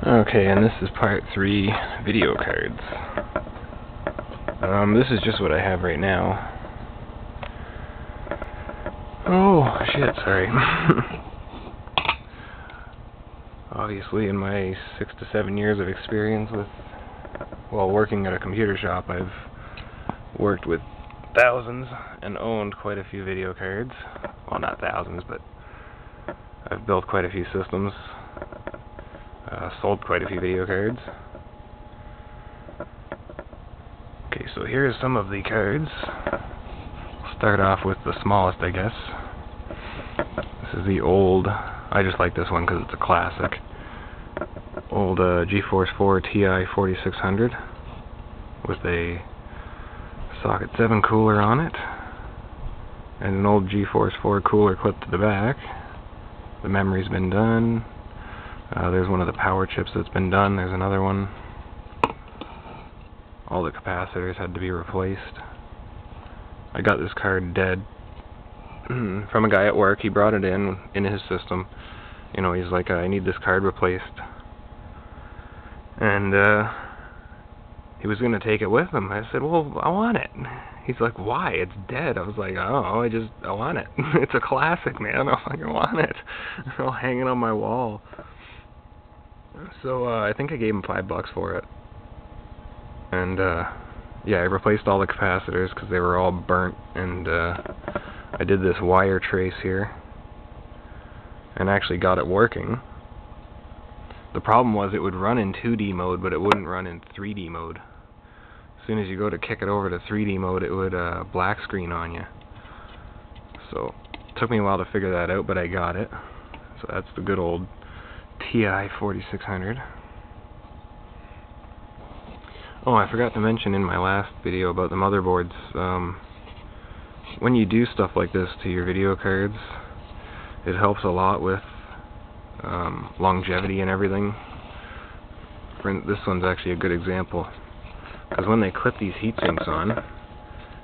Okay, and this is part 3, video cards. This is just what I have right now. Oh, shit, sorry. Obviously, in my 6 to 7 years of experience with, working at a computer shop, I've worked with thousands and owned quite a few video cards. Well, not thousands, but I've built quite a few systems. Sold quite a few video cards. Okay, so here's some of the cards. I'll start off with the smallest, I guess. This is the old, I just like this one because it's a classic, old GeForce 4 Ti 4600 with a socket 7 cooler on it and an old GeForce 4 cooler clipped to the back. The memory's been done. There's one of the power chips that's been done. There's another one. All the capacitors had to be replaced. I got this card dead from a guy at work. He brought it in his system. You know, he's like, I need this card replaced. And he was going to take it with him. I said, well, I want it. He's like, why? It's dead. I was like, oh, I want it. It's a classic, man. I fucking want it. I'll hang it on my wall. So I think I gave him $5 for it. And yeah, I replaced all the capacitors because they were all burnt, and I did this wire trace here and actually got it working. The problem was it would run in 2D mode, but it wouldn't run in 3D mode. As soon as you go to kick it over to 3D mode, it would black screen on you. So it took me a while to figure that out, but I got it. So that's the good old Ti 4600. Oh, I forgot to mention in my last video about the motherboards, when you do stuff like this to your video cards, it helps a lot with longevity and everything. This one's actually a good example, because when they clip these heat sinks on,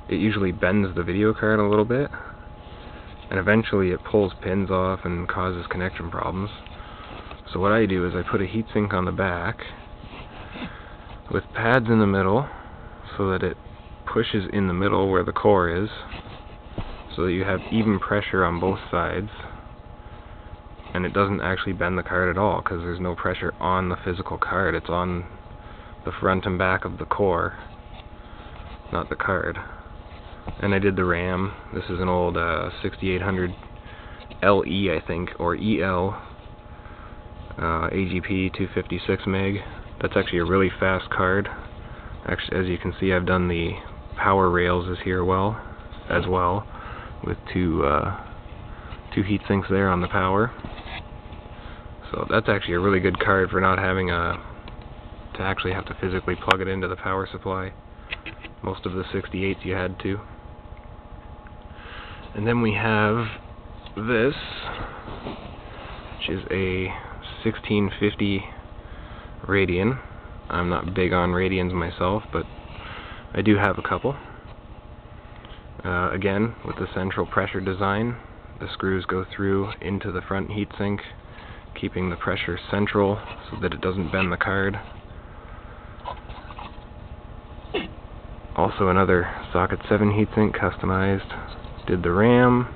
it usually bends the video card a little bit, and eventually it pulls pins off and causes connection problems. So what I do is I put a heatsink on the back with pads in the middle so that it pushes in the middle where the core is, so that you have even pressure on both sides, and it doesn't actually bend the card at all because there's no pressure on the physical card. It's on the front and back of the core, not the card. And I did the RAM. This is an old 6800 LE, I think, or EL. AGP 256 meg. That's actually a really fast card. Actually, as you can see, I've done the power rails here as well, with two heat sinks there on the power. So that's actually a really good card for not having to actually have to physically plug it into the power supply. Most of the 68s you had to. And then we have this, which is a 1650 Radian. I'm not big on Radians myself, but I do have a couple. Again, with the central pressure design, the screws go through into the front heatsink, keeping the pressure central so that it doesn't bend the card. Also another socket 7 heatsink, customized. Did the RAM.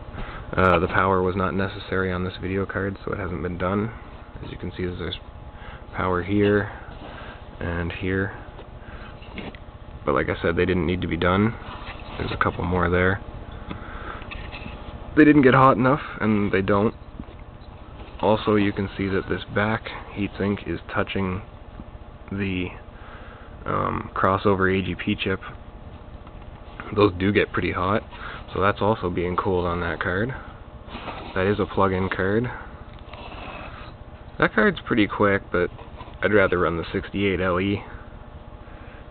The power was not necessary on this video card, so it hasn't been done. As you can see, there's power here and here, but like I said, they didn't need to be done. There's a couple more there. They didn't get hot enough, and they don't. Also, you can see that this back heatsink is touching the crossover AGP chip. Those do get pretty hot, so that's also being cooled on that card. That is a plug-in card. That card's pretty quick, but I'd rather run the 68 LE.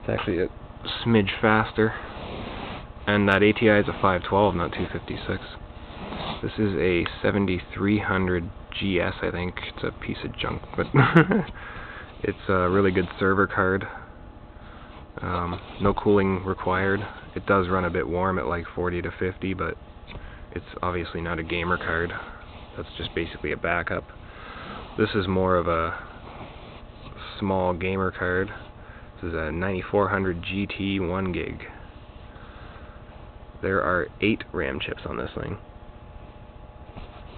It's actually a smidge faster. And that ATI is a 512, not 256. This is a 7300 GS, I think. It's a piece of junk, but it's a really good server card. No cooling required. It does run a bit warm at like 40 to 50, but it's obviously not a gamer card. That's just basically a backup. This is more of a small gamer card. This is a 9400 GT 1 gig. There are 8 RAM chips on this thing.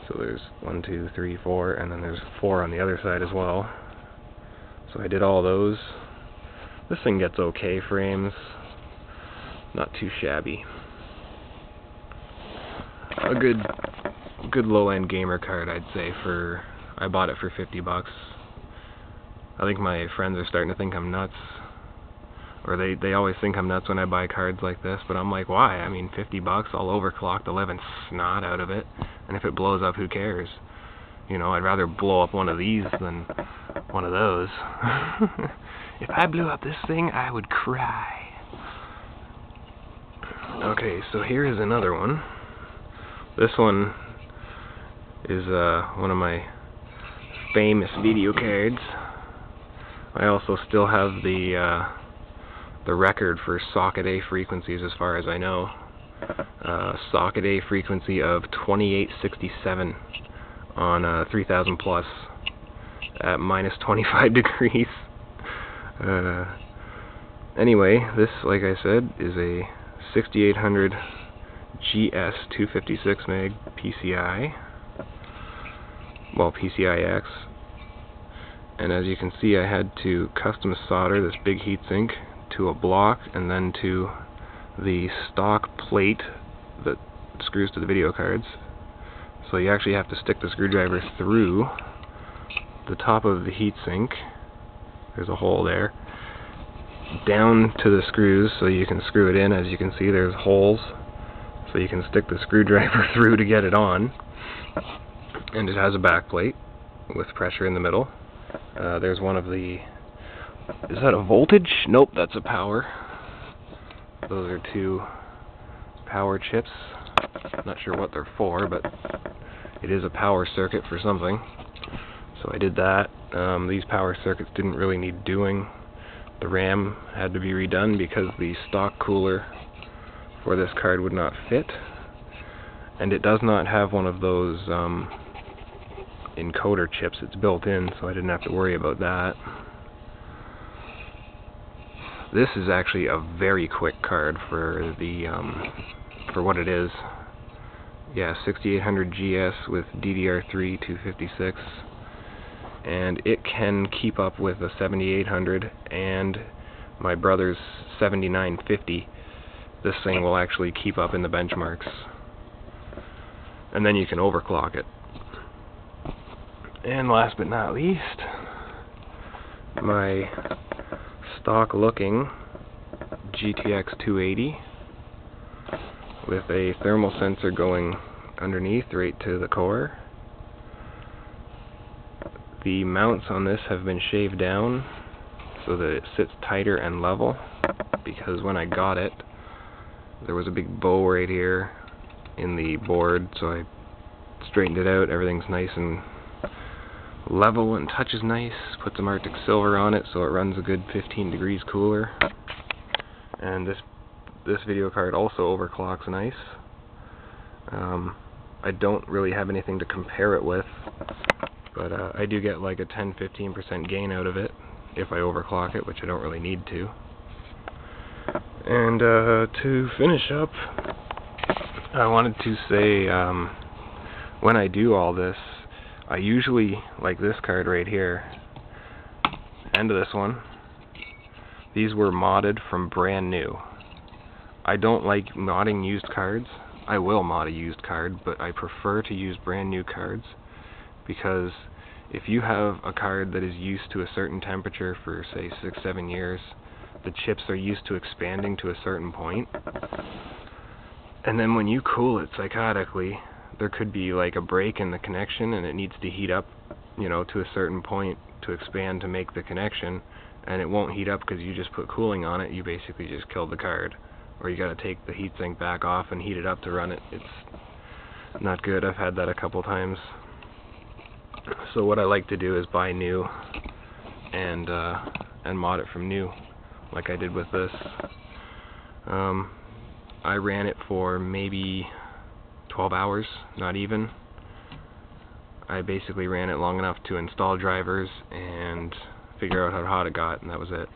So there's 1, 2, 3, 4, and then there's 4 on the other side as well. So I did all those. This thing gets okay frames, not too shabby. A good low-end gamer card, I'd say. I bought it for $50. I think my friends are starting to think I'm nuts, or they always think I'm nuts when I buy cards like this. But I'm like, why? I mean, $50, I'll overclock the living snot out of it, and if it blows up, who cares? You know, I'd rather blow up one of these than one of those. If I blew up this thing, I would cry. Okay, so here is another one. This one is one of my famous video cards. I also still have the record for socket A frequencies, as far as I know. Socket A frequency of 2867 on 3000 plus at minus 25 degrees. Anyway, this, like I said, is a 6800 GS 256 meg PCI. Well, PCI-X. And as you can see, I had to custom solder this big heatsink to a block and then to the stock plate that screws to the video cards. So you actually have to stick the screwdriver through the top of the heatsink. There's a hole there. Down to the screws so you can screw it in. As you can see, there's holes so you can stick the screwdriver through to get it on. And it has a back plate with pressure in the middle. There's one of the... Is that a voltage? Nope, that's a power. Those are 2 power chips. Not sure what they're for, but it is a power circuit for something. So I did that. These power circuits didn't really need doing. The RAM had to be redone because the stock cooler for this card would not fit. And it does not have one of those encoder chips. It's built in, so I didn't have to worry about that. This is actually a very quick card for the for what it is. Yeah, 6800 GS with DDR3 256, and it can keep up with a 7800 and my brother's 7950. This thing will actually keep up in the benchmarks, and then you can overclock it. And last but not least, my stock looking GTX 280 with a thermal sensor going underneath right to the core. The mounts on this have been shaved down so that it sits tighter and level, because when I got it there was a big bow right here in the board, so I straightened it out. Everything's nice and level and touches nice. Put some Arctic Silver on it so it runs a good 15 degrees cooler. And this video card also overclocks nice. I don't really have anything to compare it with, but I do get like a 10-15% gain out of it if I overclock it, which I don't really need to. And to finish up, I wanted to say when I do all this, I usually, like this card right here, and this one, these were modded from brand new. I don't like modding used cards. I will mod a used card, but I prefer to use brand new cards, because if you have a card that is used to a certain temperature for say 6-7 years, the chips are used to expanding to a certain point, and then when you cool it psychotically, there could be like a break in the connection and it needs to heat up, you know, to a certain point to expand to make the connection, and it won't heat up because you just put cooling on it. You basically just killed the card. Or you gotta take the heatsink back off and heat it up to run it. It's not good. I've had that a couple times. So what I like to do is buy new and mod it from new, like I did with this. I ran it for maybe 12 hours, not even. I basically ran it long enough to install drivers and figure out how hot it got, and that was it.